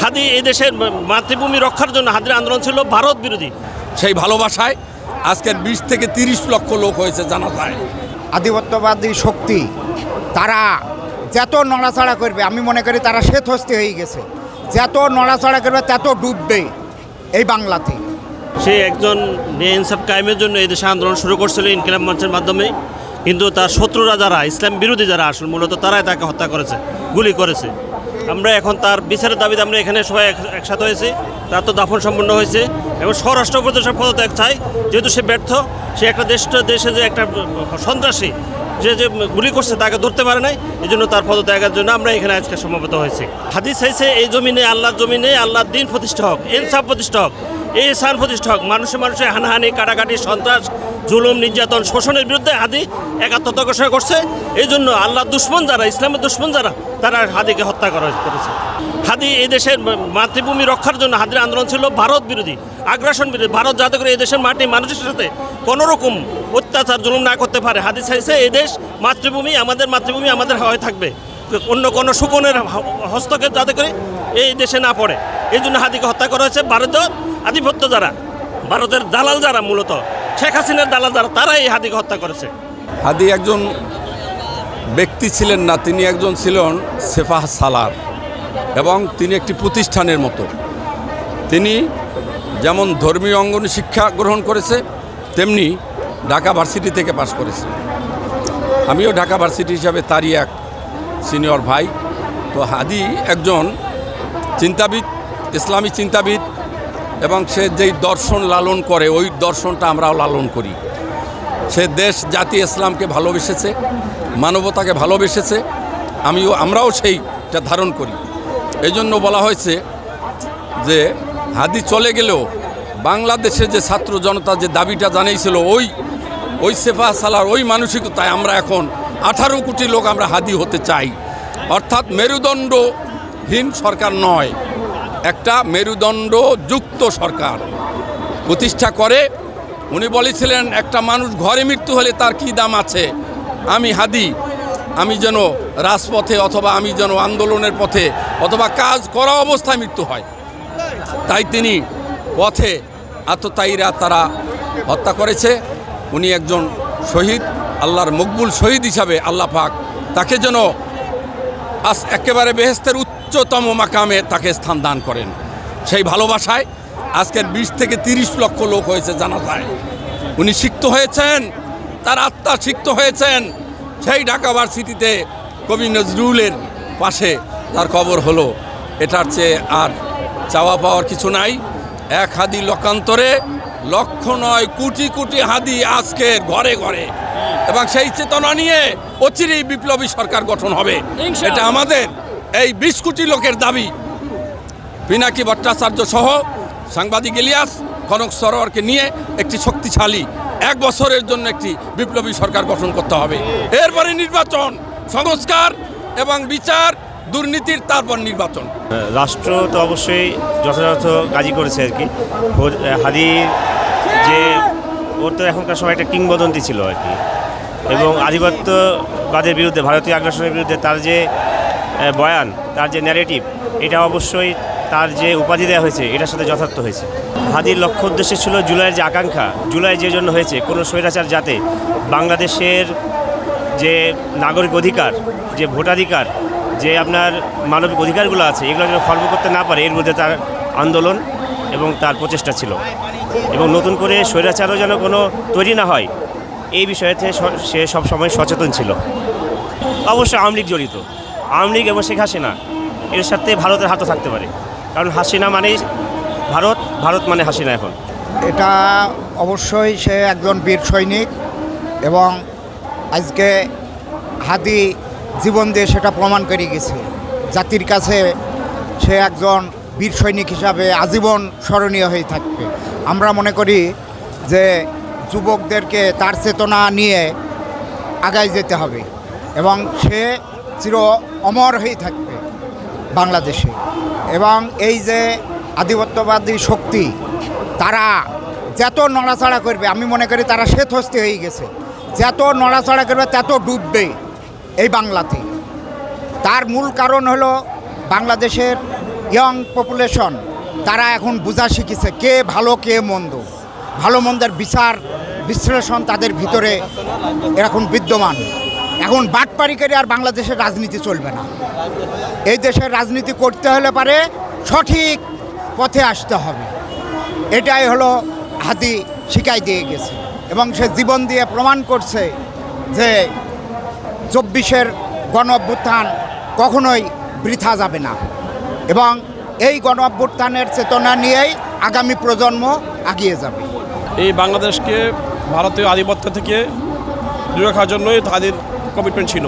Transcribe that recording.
হাদি এই দেশের মাতৃভূমি রক্ষার জন্য হাদির আন্দোলন ছিল ভারত বিরোধী। সেই ভালোবাসায় আজকের 20 থেকে 30 লক্ষ লোক হয়েছে জানা যায়। আধিপত্যবাদী শক্তি তারা যত নড়াচড়া করবে, আমি মনে করি তারা শ্বেতহস্তি হয়ে গেছে। যত নড়াচড়া করবে তত ডুববে এই বাংলাতে। সে একজন ইনসাফ কায়েমের জন্য এই দেশে আন্দোলন শুরু করছিল ইনকিলাব মঞ্চের মাধ্যমে, কিন্তু তার শত্রুরা যারা ইসলাম বিরোধী যারা আসল মূলত তারাই তাকে হত্যা করেছে, গুলি করেছে। আমরা এখন তার বিচারের দাবিতে আমরা এখানে সবাই একসাথে হয়েছি। তার তো দাফন সম্পন্ন হয়েছে এবং স্বরাষ্ট্র উপদেষ্টার পদত্যাগ চাই, যেহেতু সে ব্যর্থ। সে একটা দেশে যে একটা সন্ত্রাসী যে গুলি করছে তাকে ধরতে পারে নাই, এই জন্য তার পদত্যাগের জন্য আমরা এখানে আজকে সমবেত হয়েছি। হাদিস চাইছে এই জমিনে আল্লাহর জমিনে আল্লাহর দিন প্রতিষ্ঠা হোক, ইনসাফ প্রতিষ্ঠা হোক, এই স্থান প্রতিষ্ঠা হোক। মানুষের হানাহানি, কাটাকাটি, সন্ত্রাস, জুলুম, নির্যাতন, শোষণের বিরুদ্ধে হাদি একাত্মতা ঘোষণা করছে। এই জন্য আল্লাহর দুশ্মন যারা, ইসলামের দুশ্মন যারা, তারা হাদিকে হত্যা করেছে। হাদি এই দেশের মাতৃভূমি রক্ষার জন্য হাদির আন্দোলন ছিল ভারত বিরোধী, আগ্রাসন বিরোধী। ভারত যাতে করে এই দেশের মাটি মানুষের সাথে কোনোরকম অত্যাচার জুলুম না করতে পারে। হাদি চাইছে এই দেশ মাতৃভূমি আমাদের হয়ে থাকবে, অন্য কোনো শোষণের হস্তক্ষেপ যাতে করে এই দেশে না পড়ে। এই জন্য হাদিকে হত্যা করা হয়েছে। ভারতের আধিপত্য যারা, ভারতের দালাল যারা, মূলত শেখ হাসিনার দালাল যারা, তারা এই হাদিকে হত্যা করেছে। হাদি একজন ব্যক্তি ছিলেন না, তিনি একজন ছিলেন সেফাহ সালার, এবং তিনি একটি প্রতিষ্ঠানের মতো। তিনি যেমন ধর্মীয় অঙ্গনে শিক্ষা গ্রহণ করেছে, তেমনি ঢাকা ভার্সিটি থেকে পাশ করেছে। আমিও ঢাকা ভার্সিটি হিসাবে তারই এক সিনিয়র ভাই। তো হাদি একজন চিন্তাবিদ, ইসলামী চিন্তাবিদ, এবং সে যেই দর্শন লালন করে ওই দর্শনটা আমরাও লালন করি। সে দেশ জাতি ইসলামকে ভালোবেসেছে, মানবতাকে ভালোবেসেছে, আমরাও সেইটা ধারণ করি। এই জন্য বলা হয়েছে যে হাদি চলে গেলেও বাংলাদেশে যে ছাত্র জনতা যে দাবিটা জানিয়েছিল ওই সেফা সালার ওই মানসিকতায় আমরা এখন 18 কোটি লোক আমরা হাদি হতে চাই। অর্থাৎ মেরুদণ্ডহীন সরকার নয়, একটা মেরুদণ্ডযুক্ত সরকার প্রতিষ্ঠা করে। উনি বলেছিলেন একটা মানুষ ঘরে মৃত্যু হলে তার কি দাম আছে, আমি হাদি, আমি যেন রাজপথে অথবা আমি যেন আন্দোলনের পথে অথবা কাজ করা অবস্থায় মৃত্যু হয়। তাই তিনি পথে আততায়ীরা তারা হত্যা করেছে। উনি একজন শহীদ, আল্লাহর মকবুল শহীদ হিসাবে আল্লাহ পাক তাকে যেন একেবারে বেহেশতের উচ্চতম মাকামে তাকে স্থান দান করেন। সেই ভালোবাসায় আজকের 20 থেকে 30 লক্ষ লোক হয়েছে জানা যায়। উনি সিক্ত হয়েছেন, তার আত্মা সিক্ত হয়েছেন। সেই ঢাকা ভার্সিটিতে কবি নজরুলের পাশে তার কবর হলো। এটার চেয়ে আর চাওয়া পাওয়ার কিছু নাই। এক হাদি লোকান্তরে লক্ষ নয় কোটি কোটি হাদি আজকে ঘরে ঘরে, এবং সেই চেতনা নিয়ে অচিরেই বিপ্লবী সরকার গঠন হবে। এটা আমাদের এই 20 কোটি লোকের দাবি। পিনাকি ভট্টাচার্য সহ সাংবাদিক ইলিয়াস, কনক সরোয়ারকে নিয়ে একটি শক্তিশালী 1 বছরের জন্য একটি বিপ্লবী সরকার গঠন করতে হবে। এরপরে নির্বাচন, সংস্কার এবং বিচার, দুর্নীতির, তারপর নির্বাচন। রাষ্ট্র তো অবশ্যই যথাযথ কাজই করেছে আর কি। হাদি যে ওর তো এখনকার সময় একটা কিংবদন্তি ছিল আর কি, এবং আধিপত্যবাদের বিরুদ্ধে, ভারতীয় আগ্রাসনের বিরুদ্ধে তার যে বয়ান, তার যে ন্যারেটিভ, এটা অবশ্যই তার যে উপাধি দেওয়া হয়েছে এটার সাথে যথার্থ হয়েছে। হাদির লক্ষ্য উদ্দেশ্য ছিল জুলাইয়ের যে আকাঙ্ক্ষা, জুলাই যে জন্য হয়েছে, কোনো স্বৈরাচার যাতে বাংলাদেশের যে নাগরিক অধিকার, যে ভোটাধিকার, যে আপনার মানবিক অধিকারগুলো আছে, এগুলো যেন খর্ব করতে না পারে, এর মধ্যে তার আন্দোলন এবং তার প্রচেষ্টা ছিল। এবং নতুন করে স্বৈরাচারও যেন কোনো তৈরি না হয়, এই বিষয়েতে সে সবসময় সচেতন ছিল। অবশ্যই আওয়ামী লীগ জড়িত, আওয়ামী লীগ এবং শেখ হাসিনা এর সাথে ভারতের হাতও থাকতে পারে, কারণ হাসিনা মানেই ভারত, ভারত মানে হাসিনা। এখন এটা অবশ্যই সে একজন বীর সৈনিক, এবং আজকে হাদি জীবন দিয়ে সেটা প্রমাণ করে গেছে জাতির কাছে। সে একজন বীর সৈনিক হিসাবে আজীবন স্মরণীয় হয়ে থাকবে। আমরা মনে করি যে যুবকদেরকে তার চেতনা নিয়ে আগায় যেতে হবে, এবং সে চির অমর হয়ে থাকবে বাংলাদেশে। এবং এই যে আধিপত্যবাদী শক্তি তারা যত নড়াচড়া করবে, আমি মনে করি তারা শ্বেতহস্তি হয়ে গেছে। যত নড়াচড়া করবে তত ডুববে এই বাংলাতে। তার মূল কারণ হলো বাংলাদেশের ইয়ং পপুলেশন তারা এখন বোঝা শিখেছে কে ভালো কে মন্দ, ভালো মন্দের বিচার বিশ্লেষণ তাদের ভিতরে এখন বিদ্যমান। এখন বাটপারিকারী আর বাংলাদেশের রাজনীতি চলবে না। এই দেশের রাজনীতি করতে হলে পারে সঠিক পথে আসতে হবে। এটাই হলো হাদি শিখাই দিয়ে গেছে এবং সে জীবন দিয়ে প্রমাণ করছে যে 24-এর গণ অভ্যুত্থান কখনোই বৃথা যাবে না এবং এই গণ অভ্যুত্থানের চেতনা নিয়েই আগামী প্রজন্ম এগিয়ে যাবে। এই বাংলাদেশকে ভারতীয় আধিপত্য থেকে দূরে রাখার জন্যই তাদের কমিটমেন্ট ছিল।